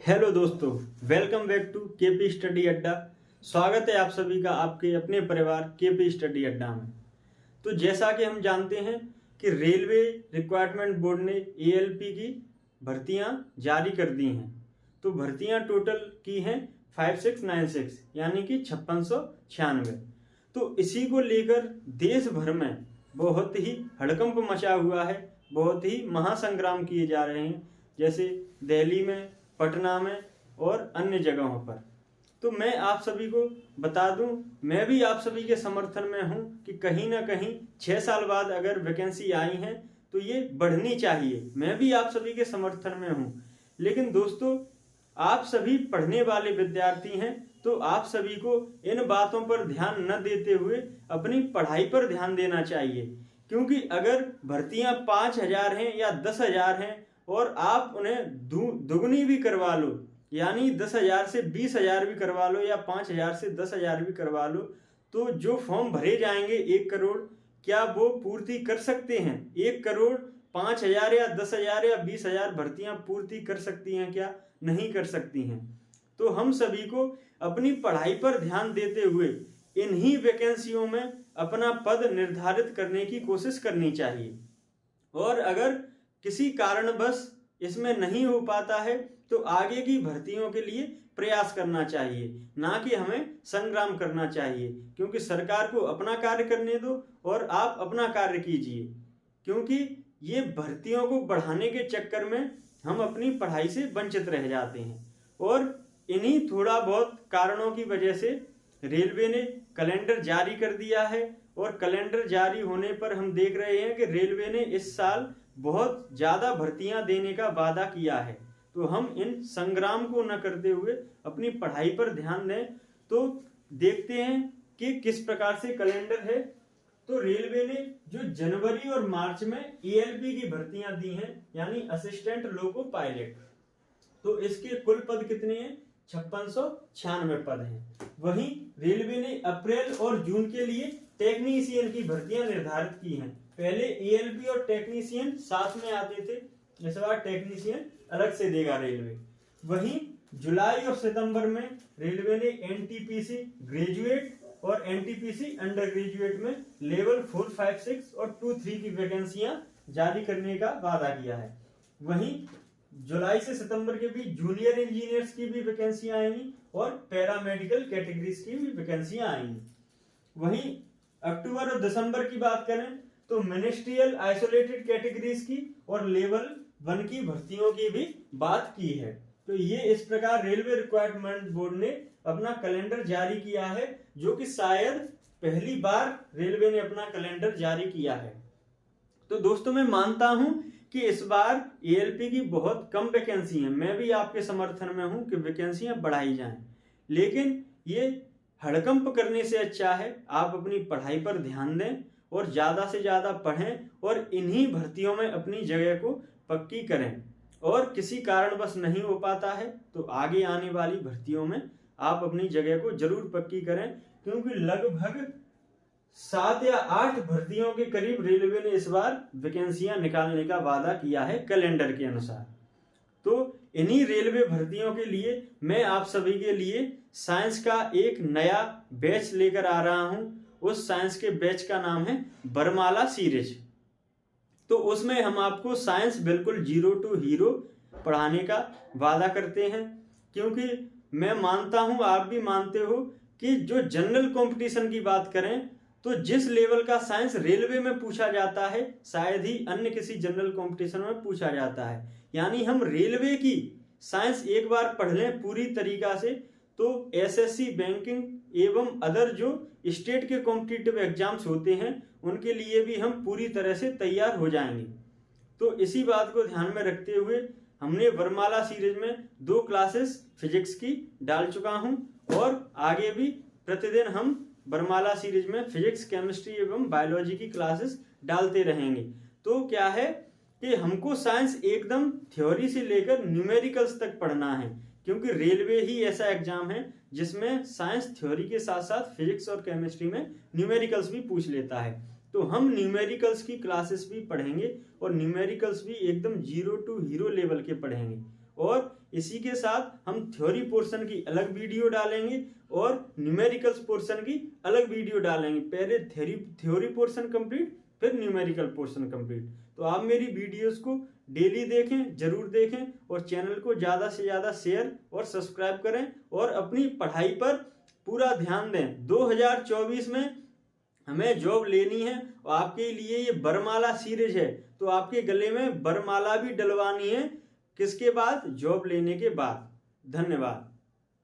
Hello दोस्तों, welcome back to KP study Adda. स्वागत है आप सभी का आपके अपने परिवार केपी स्टडी अड्डा में। तो जैसा कि हम जानते हैं कि रेलवे रिक्वायरमेंट बोर्ड ने एएलपी की भर्तियां जारी कर दी हैं। तो भर्तियां टोटल की हैं 5696 यानी कि 5696। तो इसी को लेकर देश भर में बहुत ही हड़कंप मचा हुआ है, बहुत ही महासंग्राम किए जा रहे हैं, जैसे दिल्ली में, पटना में और अन्य जगहों पर। तो मैं आप सभी को बता दूं, मैं भी आप सभी के समर्थन में हूं कि कहीं ना कहीं 6 साल बाद अगर वैकेंसी आई है तो ये बढ़नी चाहिए। मैं भी आप सभी के समर्थन में हूं, लेकिन दोस्तों आप सभी पढ़ने वाले विद्यार्थी हैं, तो आप सभी को इन बातों पर ध्यान न देते हुए अपनी पढ़ाई पर ध्यान देना चाहिए। क्योंकि अगर भर्तियां 5000 हैं या 10,000 हैं और आप उन्हें दुगनी भी करवा लो, यानी 10,000 से 20,000 भी करवा लो या 5,000 से 10,000 भी करवा लो, तो जो फॉर्म भरे जाएंगे 1 करोड़, क्या वो पूर्ति कर सकते हैं? 1 करोड़ 5,000 या 10,000 या 20,000 भर्तियां पूर्ति कर सकती हैं क्या? नहीं कर सकती हैं। तो हम सभी को अपनी पढ़ाई पर ध्यान देते हुए इन्हीं वैकेंसियों में अपना पद निर्धारित करने की कोशिश करनी चाहिए। और अगर किसी कारणवश इसमें नहीं हो पाता है तो आगे की भर्तियों के लिए प्रयास करना चाहिए, ना कि हमें संग्राम करना चाहिए। क्योंकि सरकार को अपना कार्य करने दो और आप अपना कार्य कीजिए। क्योंकि ये भर्तियों को बढ़ाने के चक्कर में हम अपनी पढ़ाई से वंचित रह जाते हैं। और इन्हीं थोड़ा बहुत कारणों की वजह से रेलवे ने कैलेंडर जारी कर दिया है। और कैलेंडर जारी होने पर हम देख रहे हैं कि रेलवे ने इस साल बहुत ज्यादा भर्तियां देने का वादा किया है। तो हम इन संग्राम को न करते हुए अपनी पढ़ाई पर ध्यान दें। तो देखते हैं कि किस प्रकार से कैलेंडर है। तो रेलवे ने जो जनवरी और मार्च में एएलपी की भर्तियां दी हैं, यानी असिस्टेंट लोको पायलट, तो इसके कुल पद कितने हैं? 5696 पद हैं। वहीं रेलवे ने अप्रैल और जून के लिए टेक्नीशियन की भर्तियां निर्धारित की हैं। पहले एएलपी और टेक्नीशियन साथ में आते थे, इस बार टेक्नीशियन अलग से देगा रेलवे। वहीं जुलाई और सितंबर में रेलवे ने एनटीपीसी ग्रेजुएट और एनटीपीसी अंडर ग्रेजुएट में लेवल 4, 5, 6 और 2, 3 की वैकेंसियां जारी करने का वादा किया है। वहीं जुलाई से सितंबर के बीच जूनियर इंजीनियर्स की भी वैकेंसियां आएंगी और पैरामेडिकल कैटेगरीज की भी वैकेंसियां आएंगी। वहीं अक्टूबर और दिसंबर की बात करें तो मिनिस्ट्रियल आइसोलेटेड कैटेगरीज की और लेवल 1 की भर्तियों की भी बात की है। तो ये इस प्रकार रेलवे रिक्वायरमेंट बोर्ड ने अपना कैलेंडर जारी किया है, जो कि शायद पहली बार रेलवे ने अपना कैलेंडर जारी किया है। तो दोस्तों मैं मानता हूं कि इस बार एएलपी की बहुत कम वैकेंसी है। मैं भी आपके समर्थन में हूं कि वैकेंसियां बढ़ाई जाएं, लेकिन ये हड़कंप करने से अच्छा है आप अपनी पढ़ाई पर ध्यान दें और ज्यादा से ज्यादा पढ़ें और इन्हीं भर्तियों में अपनी जगह को पक्की करें। और किसी कारणवश नहीं हो पाता है तो आगे आने वाली भर्तियों में आप अपनी जगह को जरूर पक्की करें। क्योंकि लगभग 7 या 8 भर्तियों के करीब रेलवे ने इस बार वैकेंसियां निकालने का वादा किया है कैलेंडर के अनुसार। तो इन्हीं रेलवे भर्तियों के लिए मैं आप सभी के लिए साइंस का एक नया बैच लेकर आ रहा हूं। उस साइंस के बैच का नाम है बरमाला सीरीज। तो उसमें हम आपको साइंस बिल्कुल 0 to हीरो पढ़ाने का वादा करते हैं। क्योंकि मैं मानता हूं, आप भी मानते हो, कि जो जनरल कंपटीशन की बात करें तो जिस लेवल का साइंस रेलवे में पूछा जाता है शायद ही अन्य किसी जनरल कंपटीशन में पूछा जाता है। यानी हम रेलवे की साइंस एक बार पढ़ लें पूरी तरीका से तो एसएससी, बैंकिंग एवं अदर जो स्टेट के कॉम्पिटिटिव एग्जाम्स होते हैं उनके लिए भी हम पूरी तरह से तैयार हो जाएंगे। तो इसी बात को ध्यान में रखते हुए हमने वरमाला सीरीज में 2 क्लासेस फिजिक्स की डाल चुका हूं और आगे भी प्रतिदिन हम बरमाला सीरीज में फिजिक्स, केमिस्ट्री एवं बायोलॉजी की क्लासेस डालते रहेंगे। तो क्या है कि हमको साइंस एकदम थ्योरी से लेकर न्यूमेरिकल्स तक पढ़ना है। क्योंकि रेलवे ही ऐसा एग्जाम है जिसमें साइंस थ्योरी के साथ साथ फिजिक्स और केमिस्ट्री में न्यूमेरिकल्स भी पूछ लेता है। तो हम न्यूमेरिकल्स की क्लासेस भी पढ़ेंगे और न्यूमेरिकल्स भी एकदम 0 to हीरो लेवल के पढ़ेंगे। और इसी के साथ हम थ्योरी पोर्शन की अलग वीडियो डालेंगे और न्यूमेरिकल्स पोर्शन की अलग वीडियो डालेंगे। पहले थ्योरी पोर्शन कंप्लीट, फिर न्यूमेरिकल पोर्शन कंप्लीट। तो आप मेरी वीडियोस को डेली देखें, जरूर देखें और चैनल को ज़्यादा से ज़्यादा शेयर और सब्सक्राइब करें और अपनी पढ़ाई पर पूरा ध्यान दें। 2024 में हमें जॉब लेनी है और आपके लिए ये वरमाला सीरीज है, तो आपके गले में वरमाला भी डलवानी है। किसके बाद? जॉब लेने के बाद। धन्यवाद।